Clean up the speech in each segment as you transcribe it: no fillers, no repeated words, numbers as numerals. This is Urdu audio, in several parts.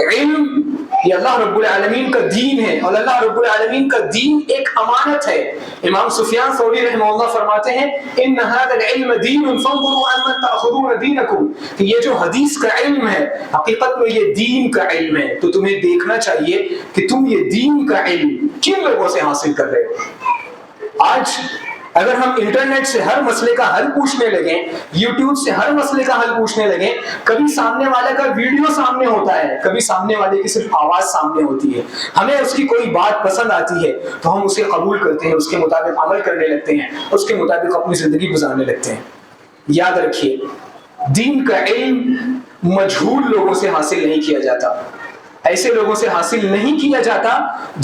علم یہ اللہ رب العالمین کا دین ہے، اور اللہ رب العالمین کا دین ایک امانت ہے۔ امام سفیان ثوری رحمہ اللہ فرماتے ہیں ان هذا العلم دین فانظروا عمن تاخذون دینکم، کہ یہ جو حدیث کا علم ہے حقیقت میں یہ دین کا علم ہے، تو تمہیں دیکھنا چاہیے کہ تم یہ دین کا علم کن لوگوں سے حاصل کر رہے ہو۔ آج اگر ہم انٹرنیٹ سے ہر مسئلے کا حل پوچھنے لگیں، یوٹیوب سے ہر مسئلے کا حل پوچھنے لگیں، کبھی سامنے والے کا ویڈیو سامنے ہوتا ہے، کبھی سامنے والے کی صرف آواز سامنے ہوتی ہے، ہمیں اس کی کوئی بات پسند آتی ہے تو ہم اسے قبول کرتے ہیں، اس کے مطابق عمل کرنے لگتے ہیں، اس کے مطابق اپنی زندگی گزارنے لگتے ہیں۔ یاد رکھیے دین کا علم مجہول لوگوں سے حاصل نہیں کیا جاتا، ایسے لوگوں سے حاصل نہیں کیا جاتا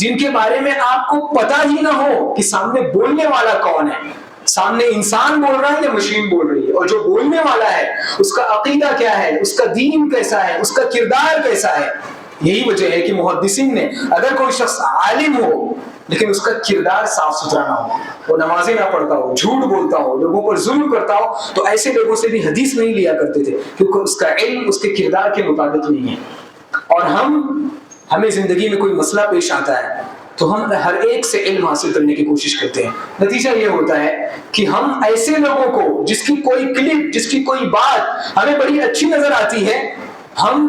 جن کے بارے میں آپ کو پتہ ہی نہ ہو کہ سامنے بولنے والا کون ہے، سامنے انسان بول رہا ہے یا مشین بول رہی ہے، اور جو بولنے والا ہے اس کا عقیدہ کیا ہے، اس کا دین کیسا ہے، اس کا کردار کیسا ہے۔ یہی وجہ ہے کہ محدثین نے اگر کوئی شخص عالم ہو لیکن اس کا کردار صاف ستھرا نہ ہو، وہ نمازیں نہ پڑھتا ہو، جھوٹ بولتا ہو، لوگوں پر ظلم کرتا ہو، تو ایسے لوگوں سے بھی حدیث نہیں لیا کرتے تھے، کیونکہ اس کا علم اس کے کردار کے مطابق نہیں ہے۔ اور ہمیں زندگی میں کوئی مسئلہ پیش آتا ہے تو ہم ہر ایک سے علم حاصل کرنے کی کوشش کرتے ہیں، نتیجہ یہ ہوتا ہے کہ ہم ایسے لوگوں کو جس کی کوئی کلپ، جس کی کوئی بات ہمیں بڑی اچھی نظر آتی ہے، ہم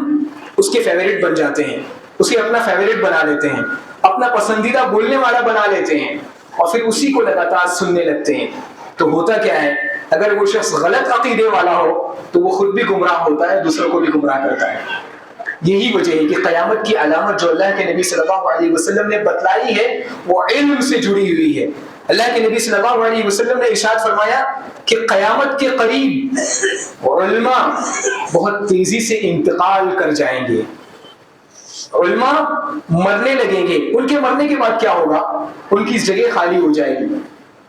اس کے فیورٹ بن جاتے ہیں، اسے اپنا فیورٹ بنا لیتے ہیں، اپنا پسندیدہ بولنے والا بنا لیتے ہیں، اور پھر اسی کو لگاتار سننے لگتے ہیں۔ تو ہوتا کیا ہے، اگر وہ شخص غلط عقیدے والا ہو تو وہ خود بھی گمراہ ہوتا ہے، دوسروں کو بھی گمراہ کرتا ہے۔ یہی وجہ ہے کہ قیامت کی علامت جو اللہ کے نبی صلی اللہ علیہ وسلم نے بتلائی ہے وہ علم سے جڑی ہوئی ہے۔ اللہ کے نبی صلی اللہ علیہ وسلم نے ارشاد فرمایا کہ قیامت کے قریب علماء بہت تیزی سے انتقال کر جائیں گے، علماء مرنے لگیں گے۔ ان کے مرنے کے بعد کیا ہوگا، ان کی جگہ خالی ہو جائے گی،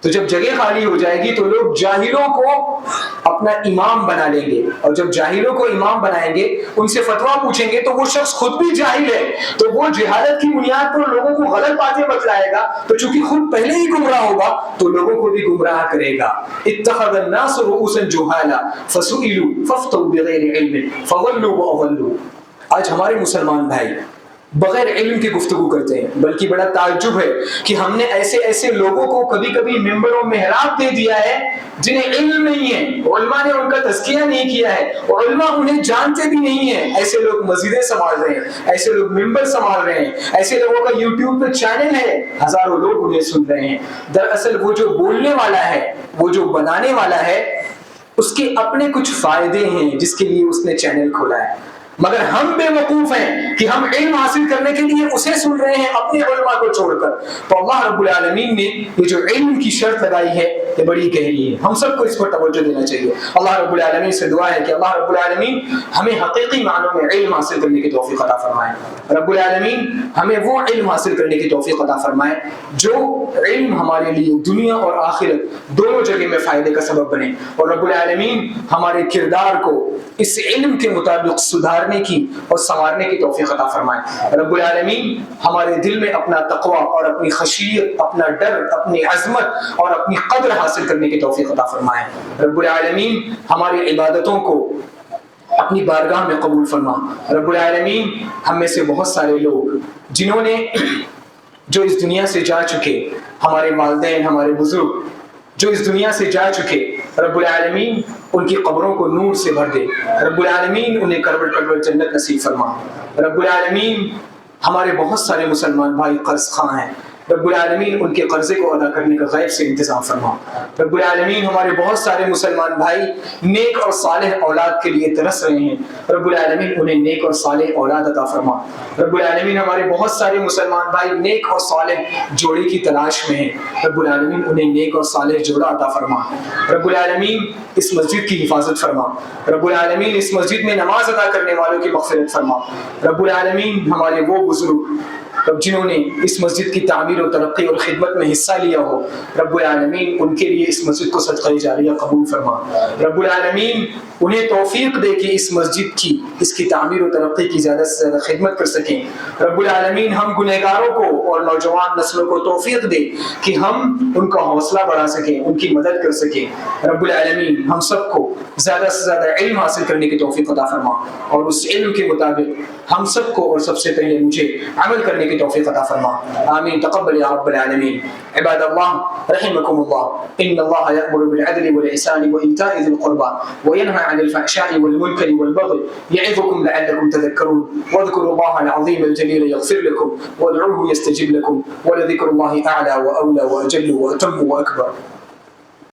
تو جب جگہ خالی ہو جائے گی تو لوگ جاہلوں کو اپنا امام بنا لیں گے، اور جب جاہلوں کو امام بنائیں گے، ان سے فتویٰ پوچھیں گے تو وہ شخص خود بھی جاہل ہے، تو وہ جہالت کی بنیاد پر لوگوں کو غلط باتیں بتلائے گا، تو چونکہ خود پہلے ہی گمراہ ہوگا تو لوگوں کو بھی گمراہ کرے گا۔ اتخذ الناس رؤوسا جہالا فسئلوا فافتوا بغیر علم فضلوا واضلوا۔ آج ہمارے مسلمان بھائی بغیر علم کی گفتگو کرتے ہیں، بلکہ بڑا تعجب ہے کہ ہم نے ایسے لوگوں کو کبھی کبھی ممبر و محراب دے دیا ہے جنہیں علم نہیں ہے، علماء نے ان کا تزکیہ نہیں کیا ہے، اور علماء انہیں جانتے بھی نہیں ہیں۔ ایسے لوگ مسجدیں سنبھال رہے ہیں، ایسے لوگ ممبر سنبھال رہے ہیں، ایسے لوگوں کا یوٹیوب پہ چینل ہے، ہزاروں لوگ انہیں سن رہے ہیں۔ دراصل وہ جو بولنے والا ہے، وہ جو بنانے والا ہے، اس کے اپنے کچھ فائدے ہیں جس کے لیے اس نے چینل کھولا ہے، مگر ہم بے وقوف ہیں کہ ہم علم حاصل کرنے کے لیے اسے سن رہے ہیں اپنے علماء کو چھوڑ کر۔ تو اللہ رب العالمین نے یہ جو علم کی شرط لگائی ہے یہ بڑی گہری ہے، ہم سب کو اس پر توجہ دینا چاہیے۔ اللہ رب العالمین سے دعا ہے کہ اللہ رب العالمین ہمیں حقیقی معنوں میں علم حاصل کرنے کی توفیق عطا فرمائے۔ رب العالمین ہمیں وہ علم حاصل کرنے کی توفیق عطا فرمائے جو علم ہمارے لیے دنیا اور آخرت دونوں جگہ میں فائدے کا سبب بنے، اور رب العالمین ہمارے کردار کو اس علم کے مطابق سدھارنے کی اور سنوارنے کی توفیق عطا فرمائے۔ رب العالمین ہمارے دل میں اپنا تقوی اور اپنی خشیت، اپنا ڈر، اپنی عظمت اور اپنی قدر حاصل کرنے کی توفیق عطا فرمائے۔ رب العالمین ہماری عبادتوں کو اپنی بارگاہ میں قبول فرما۔ رب العالمین ہم میں سے بہت سارے لوگ جنہوں نے جو اس دنیا سے جا چکے، ہمارے والدین، ہمارے بزرگ جو اس دنیا سے جا چکے، رب العالمین ان کی قبروں کو نور سے بھر دے، رب العالمین انہیں کروڑ کروڑ جنت نصیب فرما۔ رب العالمین ہمارے بہت سارے مسلمان بھائی قرض خواہ ہیں، رب العالمین ان کے قرضے کو ادا کرنے کا غیب سے انتظام فرما۔ رب العالمین ہمارے بہت سارے مسلمان بھائی نیک اور صالح اولاد کے لیے ترس رہے ہیں، رب العالمین انہیں نیک اور صالح اولاد عطا فرما۔ رب العالمین ہمارے بہت سارے مسلمان بھائی نیک اور صالح جوڑے کی تلاش میں ہیں، رب العالمین انہیں نیک اور صالح جوڑا عطا فرما۔ رب العالمین اس مسجد کی حفاظت فرما، رب العالمین اس مسجد میں نماز ادا کرنے والوں کی مغفرت فرما۔ رب العالمین ہمارے وہ بزرگ رب جنہوں نے اس مسجد کی تعمیر و ترقی اور خدمت میں حصہ لیا ہو رب العالمین ان کے لیے اس مسجد کو صدقہ جاریہ قبول فرما. رب العالمین انہیں توفیق دے کہ اس مسجد کی اس کی تعمیر و ترقی کی زیادہ سے زیادہ خدمت کر سکیں. رب العالمین ہم گنہگاروں کو اور نوجوان نسلوں کو توفیق دے کہ ہم ان کا حوصلہ بڑھا سکیں, ان کی مدد کر سکیں. رب العالمین ہم سب کو زیادہ سے زیادہ علم حاصل کرنے کی توفیق عطا فرما اور اس علم کے مطابق ہم سب کو اور سب سے پہلے مجھے عمل کرنے کی توفیق عطا فرما. آمین. تقبل یا رب العالمین. عباد اللہ رحمكم اللہ ان اللہ یأمر بالعدل والإحسان وإیتاء ذی القربى وینہی عن الفحشاء والمنکر والبغی یعظکم لعلکم تذکرون واذکروا اللہ العظیم الجلیل یغفر لکم وادعوه یستجب لکم ولذکر اللہ اعلی واولی واجل واتم واکبر.